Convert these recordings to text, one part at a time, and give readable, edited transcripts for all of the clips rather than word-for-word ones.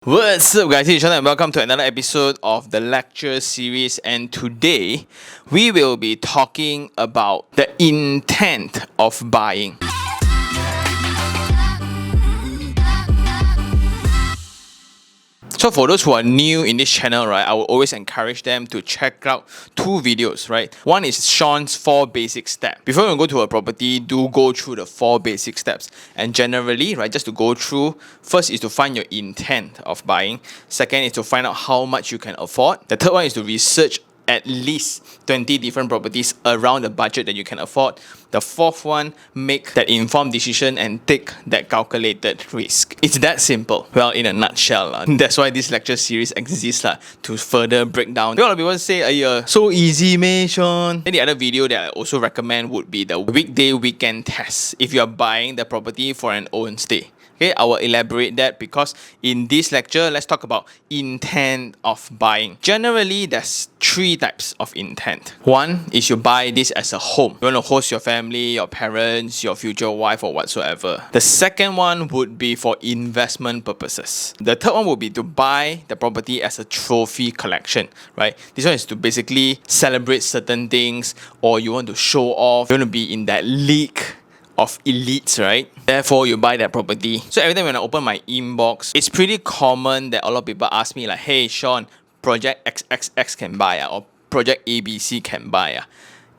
What's up guys, it's Sean and welcome to another episode of the lecture series, and today we will be talking about the intent of buying. So for those who are new in this channel, right, I will always encourage them to check out two videos, right? One is Sean's 4 basic steps. Before you go to a property, do go through the 4 basic steps. And generally, right, just to go through, first is to find your intent of buying. Second is to find out how much you can afford. The third one is to research at least 20 different properties around the budget that you can afford. The fourth one, make that informed decision and take that calculated risk. It's that simple. Well, in a nutshell. That's why this lecture series exists to further break down. A lot of people say, so easy, meh, Sean? Then the other video that I also recommend would be the weekday weekend test if you are buying the property for an own stay. Okay, I will elaborate that because in this lecture, let's talk about intent of buying. Generally, there's 3 types of intent. One is you buy this as a home. You want to host your family, your parents, your future wife or whatsoever. The second one would be for investment purposes. The third one would be to buy the property as a trophy collection, right? This one is to basically celebrate certain things, or you want to show off, you want to be in that league of elites, right? Therefore, you buy that property. So every time when I open my inbox, it's pretty common that a lot of people ask me like, hey Sean, project XXX can buy or project ABC can buy.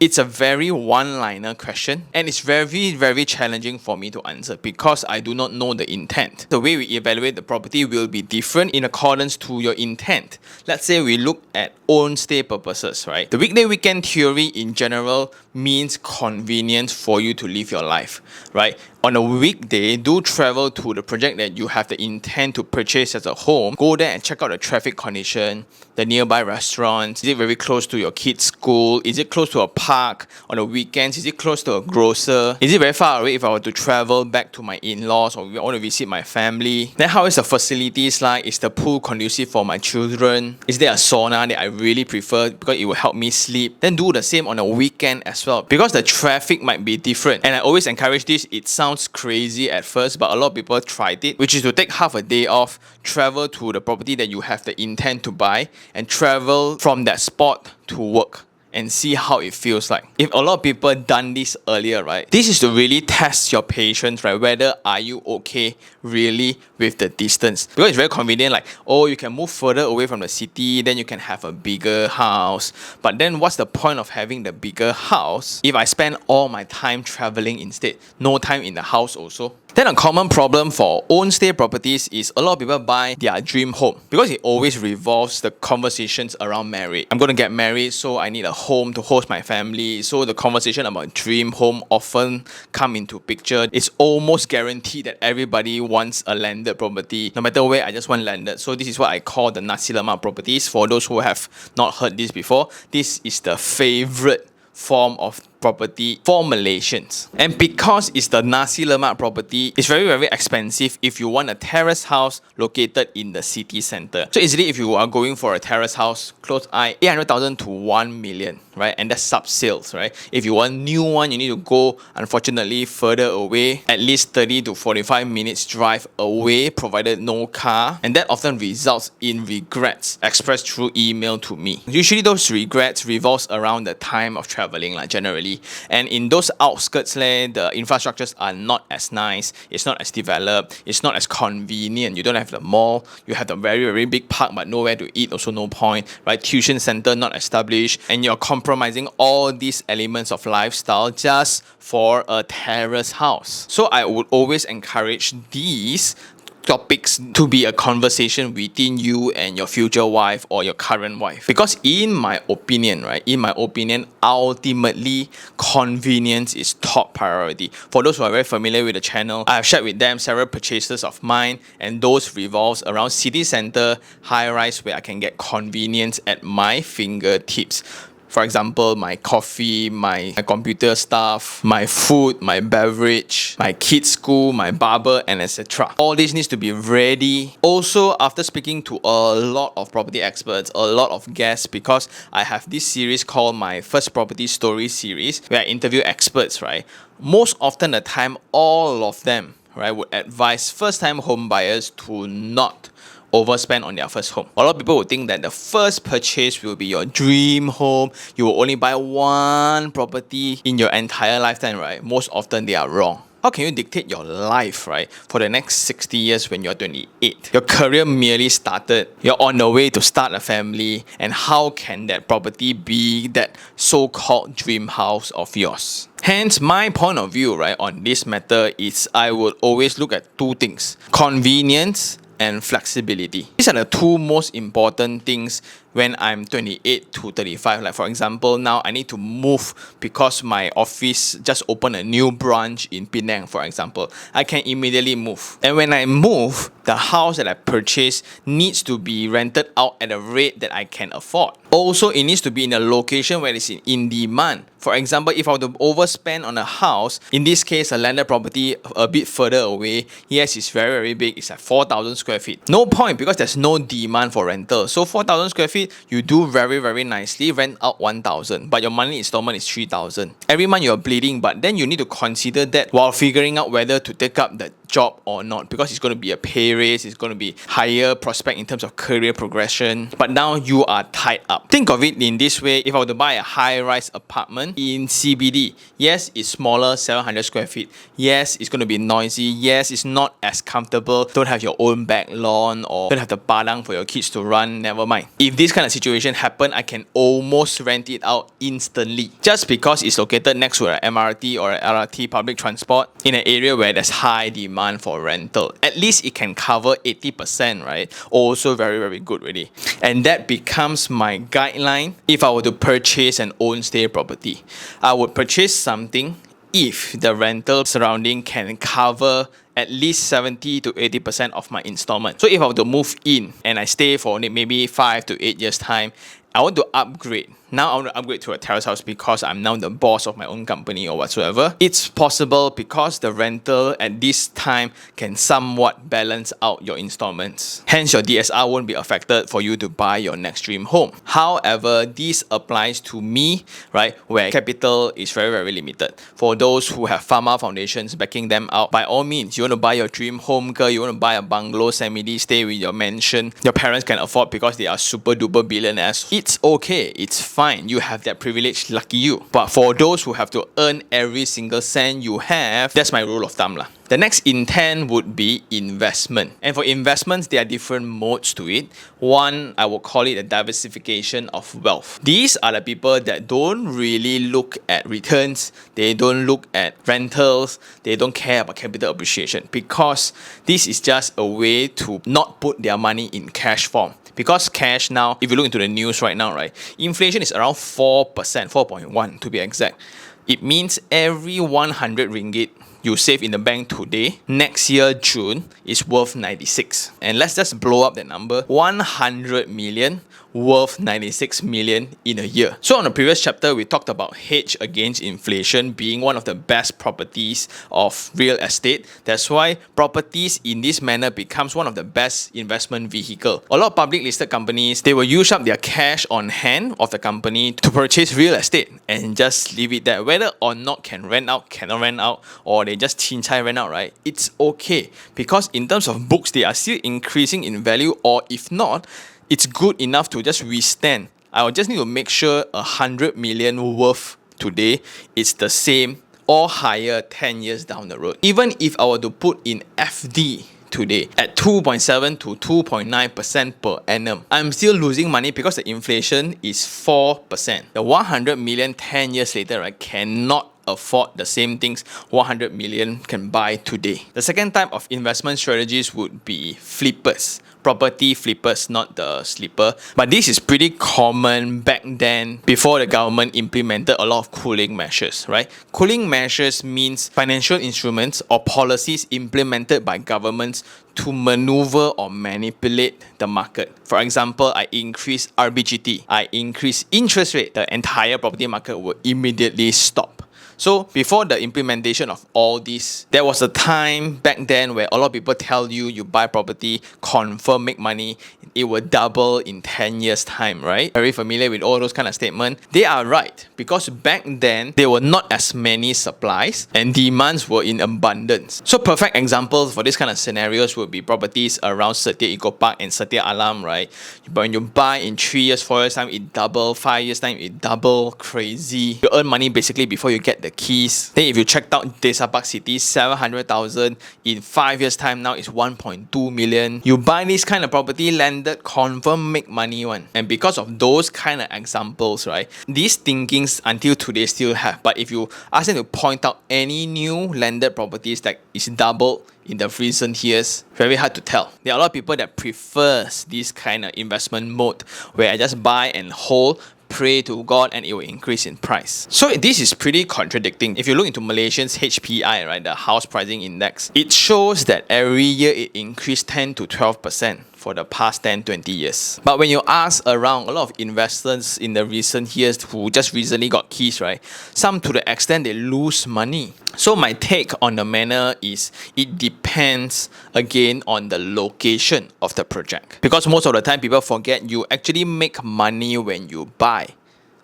It's a very one-liner question, and it's very challenging for me to answer because I do not know the intent. The way we evaluate the property will be different in accordance to your intent. Let's say we look at Ownstay purposes, right? The weekday weekend theory in general means convenience for you to live your life, right? On a weekday, do travel to the project that you have the intent to purchase as a home. Go there and check out the traffic condition, the nearby restaurants. Is it very close to your kid's school? Is it close to a park on the weekends? Is it close to a grocer? Is it very far away if I were to travel back to my in-laws or I want to visit my family? Then how is the facilities like? Is the pool conducive for my children? Is there a sauna that I really prefer because it will help me sleep? Then do the same on a weekend as well because the traffic might be different. And I always encourage this. It sounds crazy at first, but a lot of people tried it, which is to take half a day off, travel to the property that you have the intent to buy, and travel from that spot to work and see how it feels like. If a lot of people done this earlier, right, this is to really test your patience, right, whether are you okay really with the distance, because it's very convenient, like, oh, you can move further away from the city, then you can have a bigger house. But then what's the point of having the bigger house if I spend all my time traveling instead, no time in the house also? Then a common problem for own stay properties is a lot of people buy their dream home because it always revolves the conversations around marriage. I'm going to get married, so I need a home to host my family. So the conversation about dream home often come into picture. It's almost guaranteed that everybody wants a landed property. No matter where, I just want landed. So this is what I call the nasi lemak properties. For those who have not heard this before, this is the favorite form of property for Malaysians. And because it's the nasi lemak property, it's very expensive if you want a terrace house located in the city center. So easily if you are going for a terrace house, close eye, 800,000 to 1 million, right? And that's sub sales, right? If you want new one, you need to go, unfortunately, further away, at least 30 to 45 minutes drive away, provided no car. And that often results in regrets expressed through email to me. Usually those regrets revolves around the time of traveling, like generally. And in those outskirts, the infrastructures are not as nice, it's not as developed, it's not as convenient. You don't have the mall, you have the very big park but nowhere to eat, also no point, right? Tuition center not established, and you're compromising all these elements of lifestyle just for a terrace house. So I would always encourage these topics to be a conversation within you and your future wife or your current wife, because in my opinion, ultimately convenience is top priority. For those who are very familiar with the channel, I have shared with them several purchases of mine, and those revolves around city center, high rise, where I can get convenience at my fingertips. For example, my coffee, my computer stuff, my food, my beverage, my kids' school, my barber, and etc. All this needs to be ready. Also, after speaking to a lot of property experts, a lot of guests, because I have this series called my First Property Story series, where I interview experts, right? Most often the time, all of them, right, would advise first-time home buyers to not overspend on their first home. A lot of people would think that the first purchase will be your dream home. You will only buy one property in your entire lifetime, right? Most often they are wrong. How can you dictate your life, right, for the next 60 years when you're 28? Your career merely started, you're on the way to start a family, and how can that property be that so-called dream house of yours? Hence, my point of view, right, on this matter is I would always look at two things: convenience and flexibility. These are the two most important things when I'm 28 to 35. Like for example, now I need to move because my office just opened a new branch in Penang, for example. I can immediately move. And when I move, the house that I purchase needs to be rented out at a rate that I can afford. Also, it needs to be in a location where it's in demand. For example, if I were to overspend on a house, in this case, a landed property a bit further away, yes, it's very, very big. It's like 4,000 square feet. No point because there's no demand for rental. So 4,000 square feet, you do very, very nicely, rent out 1,000, but your monthly installment is 3,000. Every month you're bleeding, but then you need to consider that while figuring out whether to take up the job or not, because it's going to be a pay raise, it's going to be higher prospect in terms of career progression, but now you are tied up. Think of it in this way: if I were to buy a high-rise apartment in CBD, yes, it's smaller, 700 square feet, yes, it's going to be noisy, yes, it's not as comfortable, don't have your own back lawn or don't have the padang for your kids to run, never mind. If this kind of situation happen, I can almost rent it out instantly, just because it's located next to an MRT or an LRT public transport in an area where there's high demand for rental. At least it can cover 80%, right? Also very, very good already. And that becomes my guideline if I were to purchase an own-stay property. I would purchase something if the rental surrounding can cover at least 70 to 80% of my installment. So if I were to move in and I stay for maybe 5 to 8 years time, I want to upgrade. Now I want to upgrade to a terrace house because I'm now the boss of my own company or whatsoever. It's possible because the rental at this time can somewhat balance out your installments. Hence, your DSR won't be affected for you to buy your next dream home. However, this applies to me, right, where capital is very, very limited. For those who have pharma foundations backing them out, by all means, you want to buy your dream home, girl, you want to buy a bungalow, semi-D, stay with your mansion, your parents can afford because they are super duper billionaires. It's okay, it's fine, you have that privilege, lucky you. But for those who have to earn every single cent you have, that's my rule of thumb lah. The next intent would be investment. And for investments, there are different modes to it. One, I would call it a diversification of wealth. These are the people that don't really look at returns, they don't look at rentals, they don't care about capital appreciation, because this is just a way to not put their money in cash form. Because cash now, if you look into the news right now, right, inflation is around 4%, 4.1 to be exact. It means every 100 ringgit you save in the bank today, next year June is worth 96. And let's just blow up that number. 100 million worth 96 million in a year. So on the previous chapter, we talked about hedge against inflation being one of the best properties of real estate. That's why properties in this manner becomes one of the best investment vehicle. A lot of public listed companies, they will use up their cash on hand of the company to purchase real estate and just leave it there. Whether or not can rent out, cannot rent out, or they just chin-chai rent out, right? It's okay, because in terms of books, they are still increasing in value, or if not, it's good enough to just withstand. I will just need to make sure 100 million worth today is the same or higher 10 years down the road. Even if I were to put in FD today at 2.7 to 2.9% per annum, I'm still losing money because the inflation is 4%. The 100 million 10 years later, right, cannot afford the same things 100 million can buy today. The second type of investment strategies would be flippers. Property flippers, not the slipper. But this is pretty common back then, before the government implemented a lot of cooling measures, right? Cooling measures means financial instruments or policies implemented by governments to maneuver or manipulate the market. For example, I increase RBGT, I increase interest rate, the entire property market will immediately stop. So before the implementation of all this, there was a time back then where a lot of people tell you buy property, confirm make money it will double in 10 years time, right? Very familiar with all those kind of statements. They are right, because back then there were not as many supplies and demands were in abundance. So perfect examples for this kind of scenarios would be properties around Setia Eco Park and Setia Alam, right? But when you buy in 3 years, 4 years time, it double, 5 years time, it double, crazy. You earn money basically before you get the keys. Then if you checked out Desa Park City, 700,000 in 5 years time, now it's 1.2 million. You buy this kind of property, landed, confirm make money one. And because of those kind of examples, right, these thinkings until today still have. But if you ask them to point out any new landed properties that is doubled in the recent years, very hard to tell. There are a lot of people that prefers this kind of investment mode where I just buy and hold, pray to God, and it will increase in price. So this is pretty contradicting. If you look into Malaysian's HPI, right, the house pricing index, it shows that every year it increased 10 to 12% for the past 10-20 years. But when you ask around a lot of investors in the recent years who just recently got keys, right, some to the extent they lose money. So my take on the matter is it depends again on the location of the project. Because most of the time people forget you actually make money when you buy,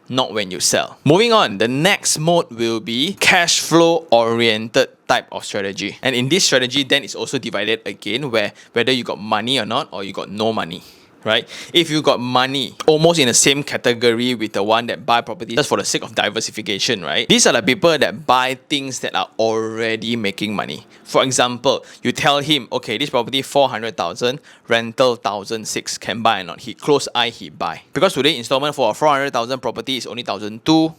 not when you sell. Moving on, the next mode will be cash flow oriented type of strategy. And in this strategy, then it's also divided again where whether you got money or not, or you got no money, right? If you got money, almost in the same category with the one that buy property just for the sake of diversification, right? These are the people that buy things that are already making money. For example, you tell him, okay, this property 400,000, rental 1,006, can buy or not? He close eye, he buy. Because today installment for a 400,000 property is only 1,002.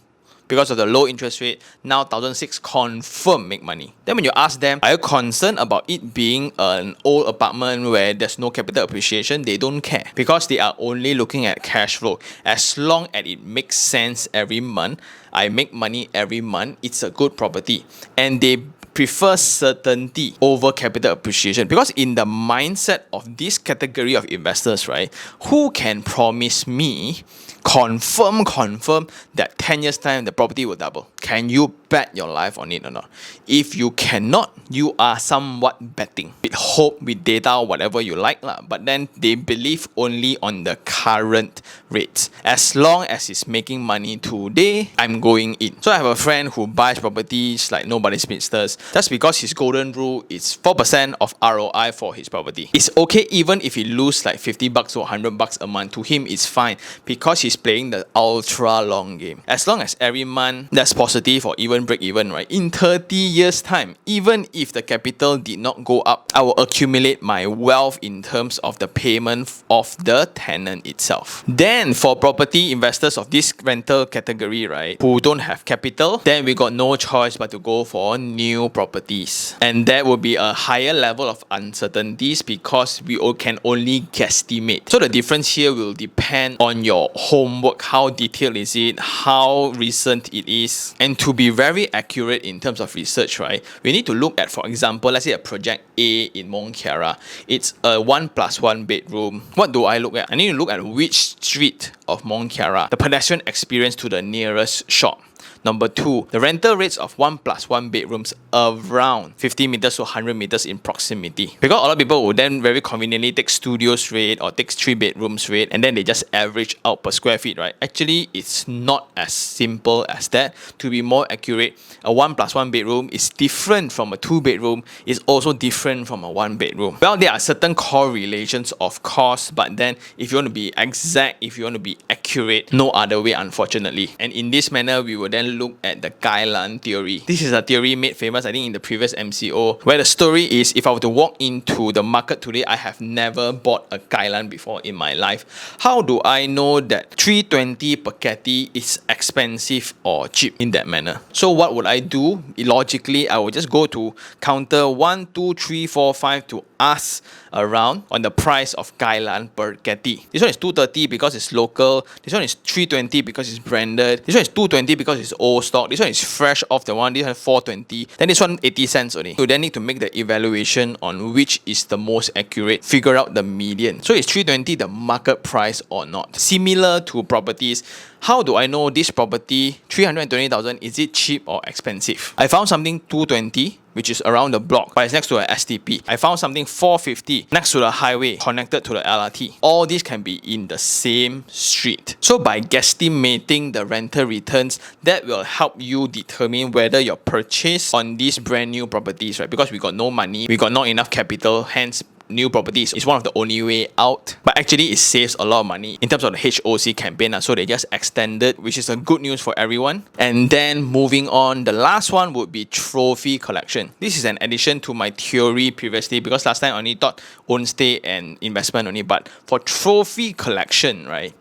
Because of the low interest rate, now 1,006 confirm make money. Then when you ask them, are you concerned about it being an old apartment where there's no capital appreciation? They don't care, because they are only looking at cash flow. As long as it makes sense every month, I make money every month, it's a good property. And they prefer certainty over capital appreciation, because in the mindset of this category of investors, right, who can promise me confirm that 10 years time the property will double? Can you bet your life on it or not? If you cannot, you are somewhat betting with hope, with data, whatever you like lah. But then they believe only on the current rates. As long as it's making money today, I'm going in. So I have a friend who buys properties like nobody's business. That's because his golden rule is 4% of ROI for his property. It's okay even if he lose like $50 or $100 a month. To him, it's fine, because he's playing the ultra long game. As long as every month that's positive or even break even, right? In 30 years time, even if the capital did not go up, I will accumulate my wealth in terms of the payment of the tenant itself. Then for property investors of this rental category, right, who don't have capital, then we got no choice but to go for new properties. And that will be a higher level of uncertainties because we can only guesstimate. So the difference here will depend on your homework. How detailed is it? How recent it is? And to be very accurate in terms of research, right, we need to look at, for example, let's say a project A in Mont Kiara. It's a 1+1 bedroom. What do I look at? I need to look at which street of Mont Kiara, the pedestrian experience to the nearest shop. Number 2, the rental rates of 1+1 bedrooms around 50 meters to 100 meters in proximity. Because a lot of people will then very conveniently take studios rate or take 3 bedrooms rate, and then they just average out per square feet, right? Actually, it's not as simple as that. To be more accurate, a 1+1 bedroom is different from a 2 bedroom, is also different from a 1 bedroom. Well, there are certain correlations of course, but then if you want to be exact, if you want to be accurate, no other way, unfortunately. And in this manner, we will then look at the Gailan theory. This is a theory made famous, I think, in the previous MCO, where the story is, if I were to walk into the market today, I have never bought a Gailan before in my life. How do I know that 320 per catty is expensive or cheap in that manner? So what would I do? Logically, I would just go to counter 1, 2, 3, 4, 5 to ask around on the price of Gailan per catty. This one is 230 because it's local. This one is 320 because it's branded. This one is 220 because it's old stock. This one is fresh off the one. This one is 420. Then this one 80 cents only. You then need to make the evaluation on which is the most accurate. Figure out the median. So is 320 the market price or not? Similar to properties, How do I know this property, 320,000, is it cheap or expensive? I found something 220, which is around the block, but it's next to a STP. I found something 450 next to the highway, connected to the LRT. All these can be in the same street. So by guesstimating the rental returns, that will help you determine whether your purchase on these brand new properties, right? Because we got no money, we got not enough capital, hence new properties is one of the only way out, but actually it saves a lot of money in terms of the HOC campaign, so they just extended, which is a good news for everyone. And then moving on, the last one would be trophy collection. This is an addition to my theory previously, because last time I only thought Ownstay and investment only, but for trophy collection, right,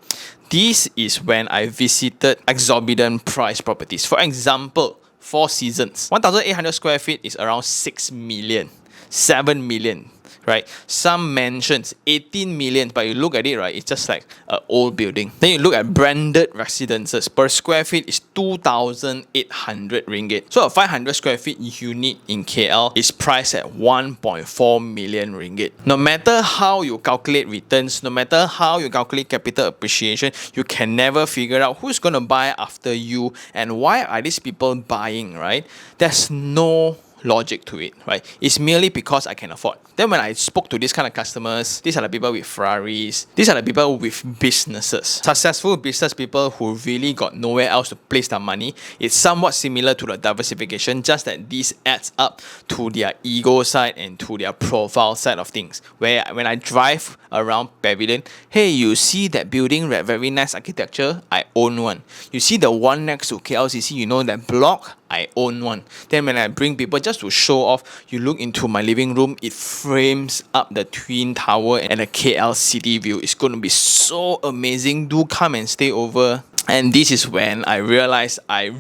this is when I visited exorbitant price properties. For example, Four Seasons, 1,800 square feet is around 6 million, 7 million. Right, some mansions 18 million, but you look at it, right, it's just like an old building. Then you look at branded residences, per square feet is 2,800 ringgit. So a 500 square feet unit in KL is priced at 1.4 million ringgit. No matter how you calculate returns, no matter how you calculate capital appreciation, you can never figure out who's going to buy after you and why are these people buying, right? There's no logic to it, right? It's merely because I can afford. Then when I spoke to these kind of customers, these are the people with Ferraris, these are the people with businesses, successful business people who really got nowhere else to place their money. It's somewhat similar to the diversification, just that this adds up to their ego side and to their profile side of things. Where when I drive around Pavilion, hey, you see that building, that very nice architecture, I own one. You see the one next to KLCC, you know that block, I own one. Then when I bring people just to show off, you look into my living room, it frames up the Twin Tower and the KL city view. It's going to be so amazing. Do come and stay over. And this is when I realized we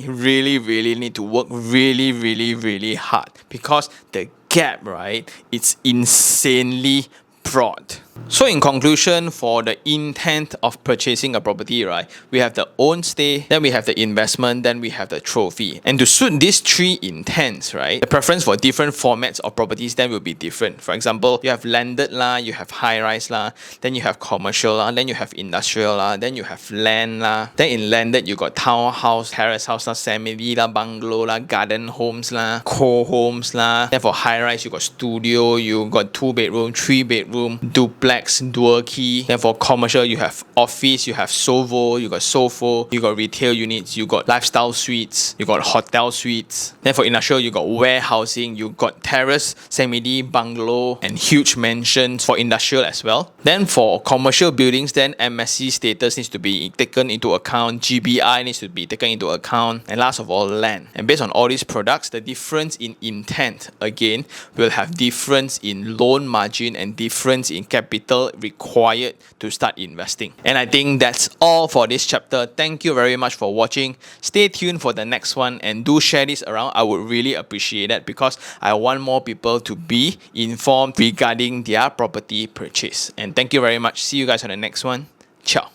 really need to work really hard, because the gap, right, it's insanely broad. So in conclusion, for the intent of purchasing a property, right, we have the own stay, then we have the investment, then we have the trophy. And to suit these three intents, right, the preference for different formats of properties then will be different. For example, you have landed lah, you have high rise lah, then you have commercial lah, then you have industrial lah, then you have land lah. Then in landed you got townhouse, terrace house lah, semi lah, bungalow lah, garden homes lah, co-homes lah. Then for high rise you got studio, you got 2-bedroom, 3-bedroom, duplex, dual key. Then for commercial you have office, you have SOVO, you got SOFO, you got retail units, you got lifestyle suites, you got hotel suites. Then for industrial you got warehousing, you got terrace, semi bungalow and huge mansions for industrial as well. Then for commercial buildings, then MSC status needs to be taken into account, GBI needs to be taken into account, and last of all, land. And based on all these products, the difference in intent again will have difference in loan margin and difference in capital required to start investing. And I think that's all for this chapter. Thank you very much for watching. Stay tuned for the next one and do share this around. I would really appreciate that, because I want more people to be informed regarding their property purchase. And thank you very much. See you guys on the next one. Ciao.